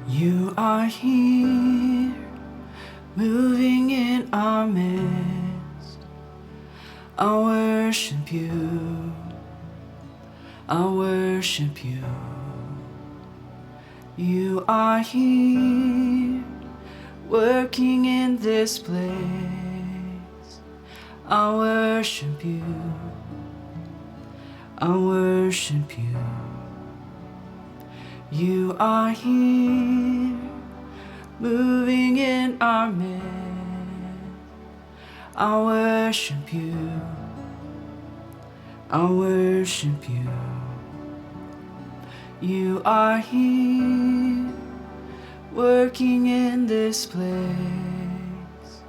You are here, moving in our midst. I worship you, I worship you. You are here, working in this place. I worship you, I worship you. You are here, moving in our midst. I worship you, I worship you. You are here, working in this place.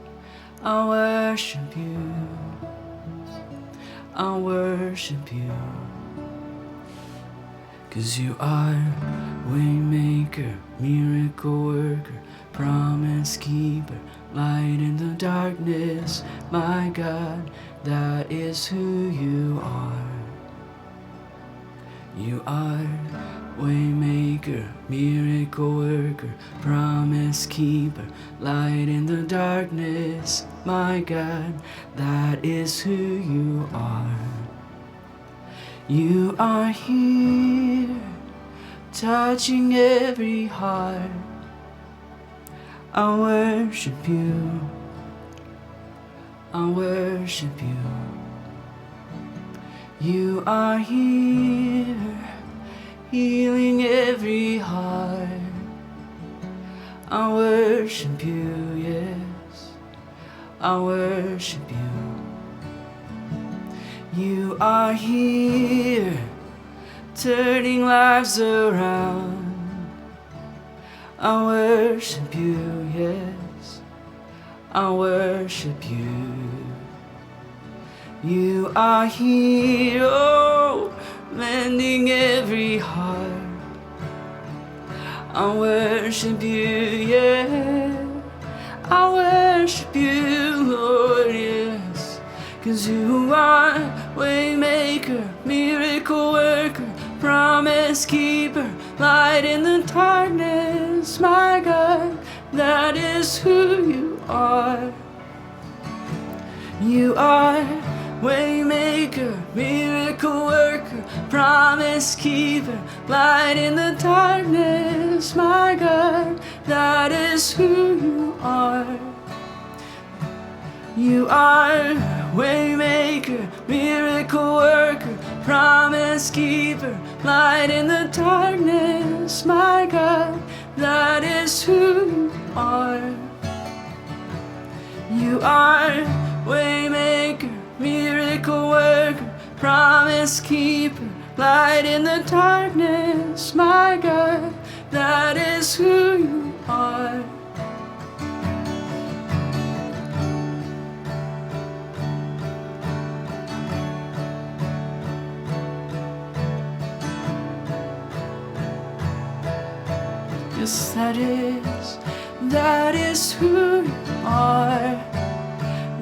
I worship you, I worship you. 'Cause you are waymaker, miracle worker, promise keeper, light in the darkness. My God, that is who you are. You are waymaker, miracle worker, promise keeper, light in the darkness. My God, that is who you are. You are here, touching every heart. I worship you, I worship you. You are here, healing every heart. I worship you, yes, I worship you. You are here, turning lives around. I worship you, yes, I worship you. You are here, oh, mending every heart. I worship you, yeah, I worship you, Lord, yes. 'Cause you are waymaker, miracle worker, promise keeper, light in the darkness. My God, that is who you are. You are waymaker, miracle worker, promise keeper, light in the darkness. My God, that is who you are. You are waymaker, miracle worker, promise keeper, light in the darkness. My God, that is who you are. You are waymaker, miracle worker, promise keeper, light in the darkness. My God, that is who you are. Yes, that is who you are.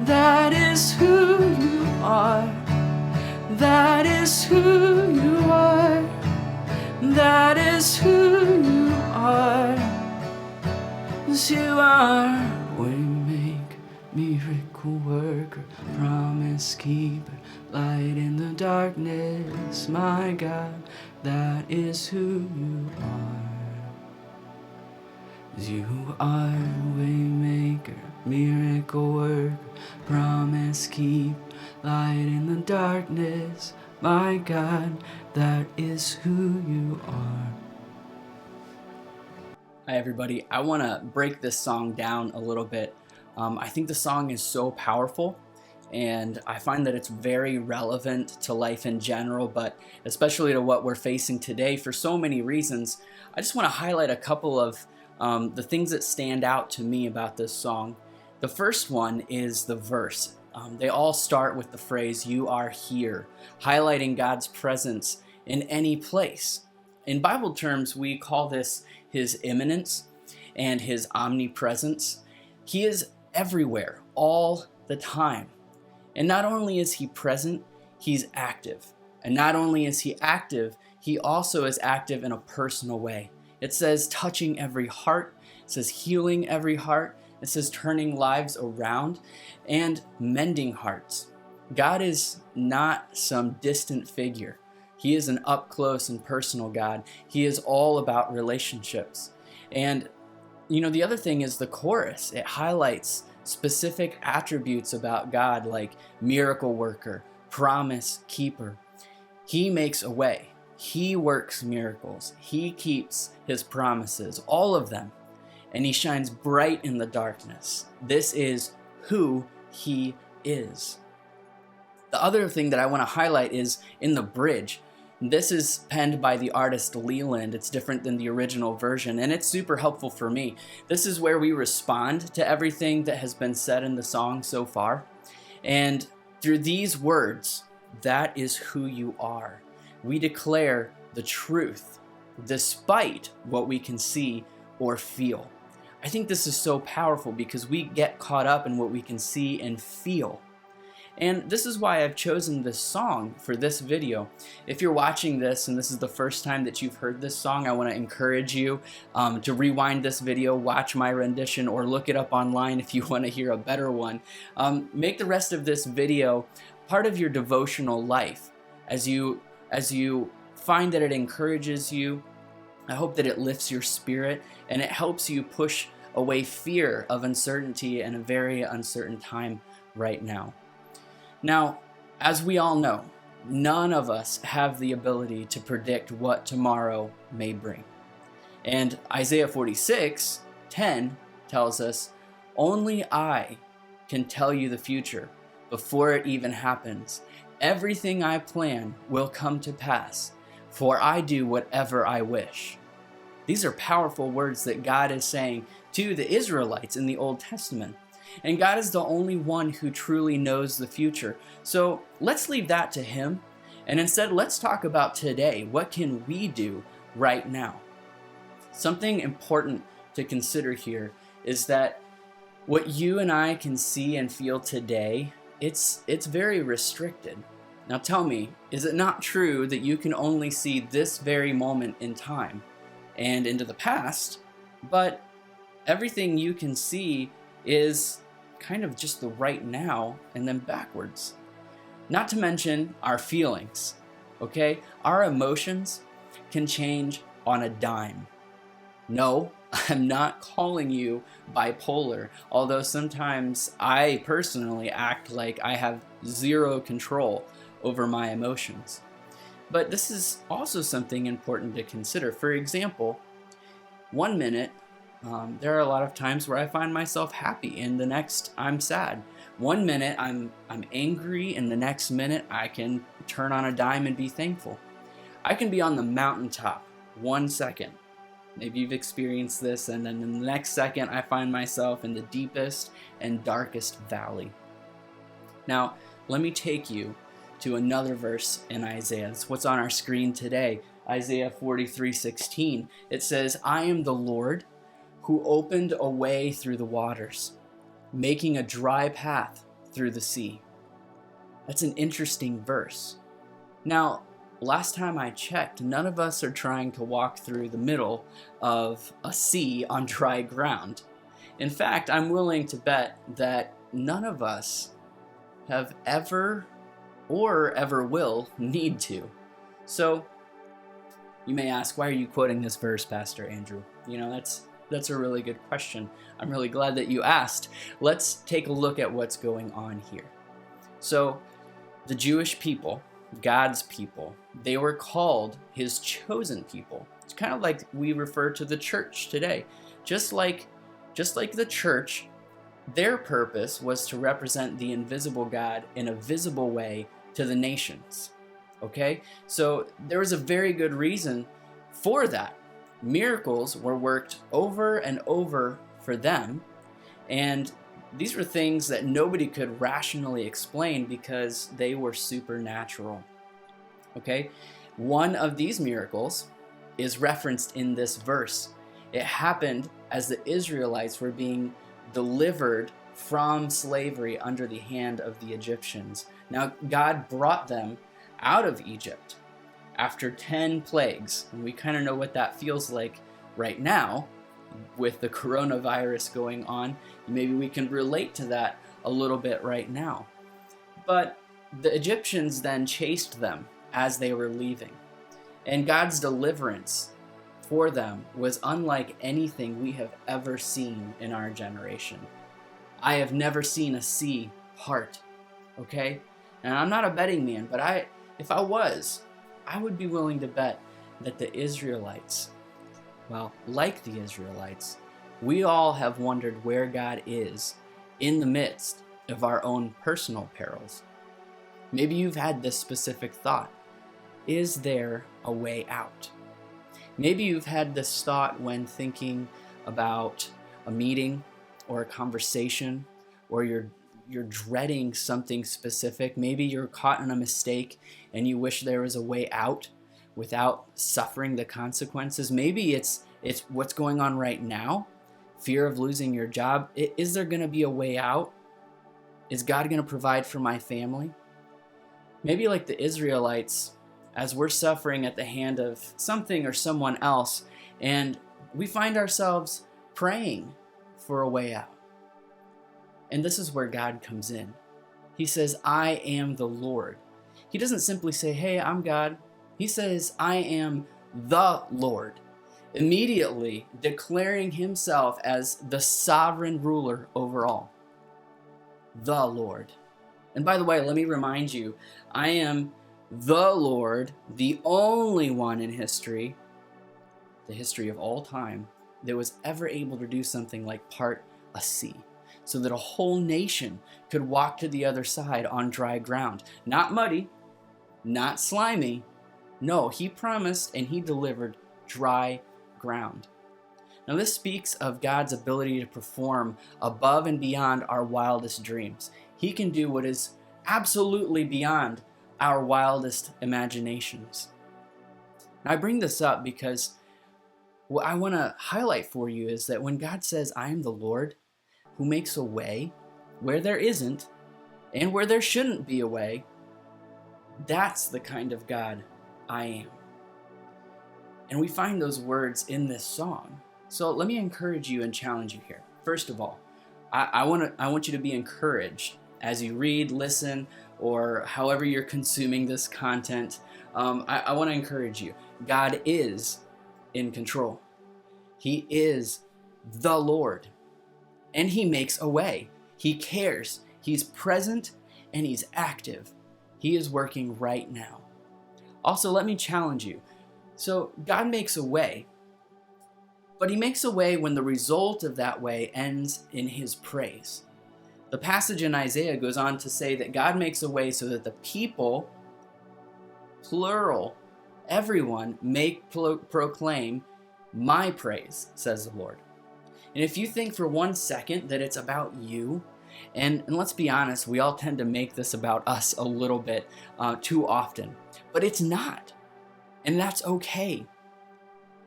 That is who you are. That is who you are. That is who you are. 'Cause you are waymaker, miracle worker, promise keeper, light in the darkness. My God, that is who you are. You are waymaker, miracle worker, promise keeper, light in the darkness. My God, that is who you are. Hi everybody, I want to break this song down a little bit. I think the song is so powerful, and I find that it's very relevant to life in general, but especially to what we're facing today for so many reasons. I just want to highlight a couple of the things that stand out to me about this song. The first one is the verse. They all start with the phrase, "You are here," highlighting God's presence in any place. In Bible terms, we call this His immanence and His omnipresence. He is everywhere, all the time. And not only is He present, He's active. And not only is He active, He also is active in a personal way. It says touching every heart. It says healing every heart. It says turning lives around and mending hearts. God is not some distant figure. He is an up close and personal God. He is all about relationships. And the other thing is the chorus. It highlights specific attributes about God, like miracle worker, promise keeper. He makes a way. He works miracles. He keeps his promises, all of them. And he shines bright in the darkness. This is who he is. The other thing that I want to highlight is in the bridge. This is penned by the artist Leland. It's different than the original version, and it's super helpful for me. This is where we respond to everything that has been said in the song so far. And through these words, that is who you are. We declare the truth, despite what we can see or feel. I think this is so powerful because we get caught up in what we can see and feel. And this is why I've chosen this song for this video. If you're watching this and this is the first time that you've heard this song, I want to encourage you to rewind this video, watch my rendition, or look it up online if you want to hear a better one. Make the rest of this video part of your devotional life. As you find that it encourages you, I hope that it lifts your spirit and it helps you push away fear of uncertainty in a very uncertain time right now. Now, as we all know, none of us have the ability to predict what tomorrow may bring. And Isaiah 46:10 tells us, "Only I can tell you the future before it even happens. Everything I plan will come to pass, for I do whatever I wish." These are powerful words that God is saying to the Israelites in the Old Testament. And God is the only one who truly knows the future. So let's leave that to him. And instead, let's talk about today. What can we do right now? Something important to consider here is that what you and I can see and feel today, it's very restricted. Now tell me, is it not true that you can only see this very moment in time and into the past, but everything you can see is kind of just the right now and then backwards? Not to mention our feelings, okay? Our emotions can change on a dime. No, I'm not calling you bipolar, although sometimes I personally act like I have zero control over my emotions. But this is also something important to consider. For example, one minute, there are a lot of times where I find myself happy, and the next I'm sad. One minute I'm angry, and the next minute I can turn on a dime and be thankful. I can be on the mountaintop 1 second. Maybe you've experienced this, and then in the next second I find myself in the deepest and darkest valley. Now, let me take you to another verse in Isaiah. It's what's on our screen today, Isaiah 43:16. It says, "I am the Lord who opened a way through the waters, making a dry path through the sea." That's an interesting verse. Now, last time I checked, none of us are trying to walk through the middle of a sea on dry ground. In fact, I'm willing to bet that none of us have ever or ever will need to. So, you may ask, why are you quoting this verse, Pastor Andrew? That's a really good question. I'm really glad that you asked. Let's take a look at what's going on here. So, the Jewish people, God's people, they were called his chosen people. It's kind of like we refer to the church today. Just like the church, their purpose was to represent the invisible God in a visible way to the nations. Okay? So there was a very good reason for that. Miracles were worked over and over for them, and these were things that nobody could rationally explain because they were supernatural. Okay? One of these miracles is referenced in this verse. It happened as the Israelites were being delivered from slavery under the hand of the Egyptians. Now, God brought them out of Egypt after 10 plagues, and we kind of know what that feels like right now, with the coronavirus going on, maybe we can relate to that a little bit right now. But the Egyptians then chased them as they were leaving. And God's deliverance for them was unlike anything we have ever seen in our generation. I have never seen a sea part, okay? And I'm not a betting man, but if I was, I would be willing to bet that the Israelites, well, like the Israelites, we all have wondered where God is in the midst of our own personal perils. Maybe you've had this specific thought. Is there a way out? Maybe you've had this thought when thinking about a meeting or a conversation, or you're dreading something specific. Maybe you're caught in a mistake and you wish there was a way out without suffering the consequences. Maybe it's what's going on right now, fear of losing your job. Is there going to be a way out? Is God going to provide for my family? Maybe like the Israelites, as we're suffering at the hand of something or someone else, and we find ourselves praying for a way out. And this is where God comes in. He says, I am the Lord. He doesn't simply say, hey, I'm God. He says, I am the Lord, immediately declaring himself as the sovereign ruler over all. The Lord. And by the way, let me remind you, I am the Lord, the only one in history, the history of all time, that was ever able to do something like part a sea, so that a whole nation could walk to the other side on dry ground. Not muddy, not slimy. No, he promised and he delivered dry ground. Now this speaks of God's ability to perform above and beyond our wildest dreams. He can do what is absolutely beyond our wildest imaginations. Now I bring this up because what I want to highlight for you is that when God says, I am the Lord who makes a way where there isn't and where there shouldn't be a way, that's the kind of God I am. And we find those words in this song. So let me encourage you and challenge you here. First of all, I want you to be encouraged as you read, listen, or however you're consuming this content. I want to encourage you. God is in control. He is the Lord, and he makes a way. He cares. He's present and he's active. He is working right now. Also, let me challenge you. So God makes a way, but he makes a way when the result of that way ends in his praise. The passage in Isaiah goes on to say that God makes a way so that the people, plural, everyone, may proclaim my praise, says the Lord. And if you think for 1 second that it's about you, and let's be honest, we all tend to make this about us a little bit too often, but it's not. And that's okay.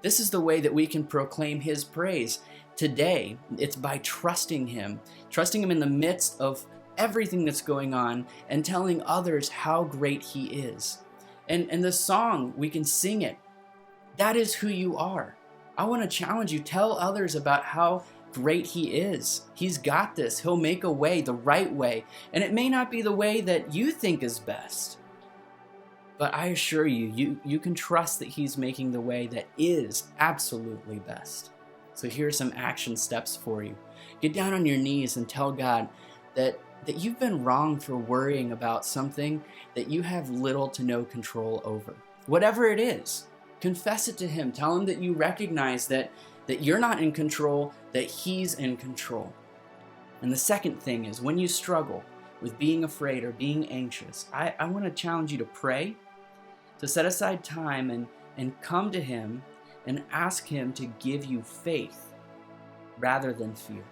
This is the way that we can proclaim his praise today. It's by trusting him in the midst of everything that's going on and telling others how great he is. And the song, we can sing it. That is who you are. I want to challenge you. Tell others about how great he is. He's got this. He'll make a way, the right way. And it may not be the way that you think is best. But I assure you, you can trust that he's making the way that is absolutely best. So here are some action steps for you. Get down on your knees and tell God that you've been wrong for worrying about something that you have little to no control over. Whatever it is, confess it to him. Tell him that you recognize that you're not in control, that he's in control. And the second thing is, when you struggle with being afraid or being anxious, I want to challenge you to pray, to set aside time and come to him and ask him to give you faith rather than fear.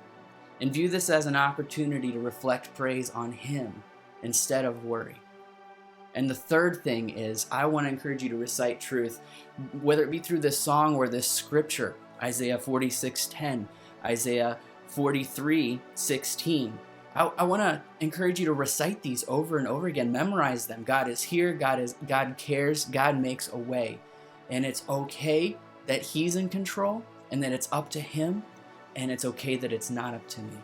And view this as an opportunity to reflect praise on him instead of worry. And the third thing is, I want to encourage you to recite truth, whether it be through this song or this scripture, Isaiah 46:10, Isaiah 43:16. I want to encourage you to recite these over and over again. Memorize them. God is here. God cares. God makes a way. And it's okay that he's in control, and that it's up to Him, and it's okay that it's not up to me.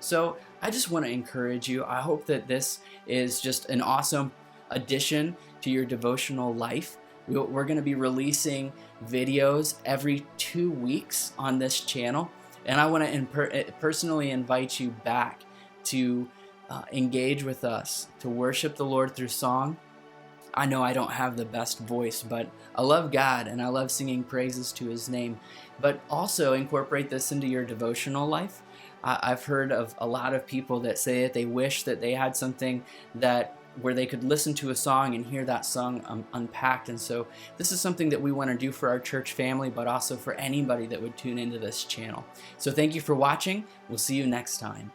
So I just want to encourage you. I hope that this is just an awesome addition to your devotional life. We're going to be releasing videos every 2 weeks on this channel, and I want to personally invite you back to engage with us, to worship the Lord through song. I know I don't have the best voice, but I love God and I love singing praises to His name. But also incorporate this into your devotional life. I've heard of a lot of people that say that they wish that they had something where they could listen to a song and hear that song unpacked. And so this is something that we want to do for our church family, but also for anybody that would tune into this channel. So thank you for watching. We'll see you next time.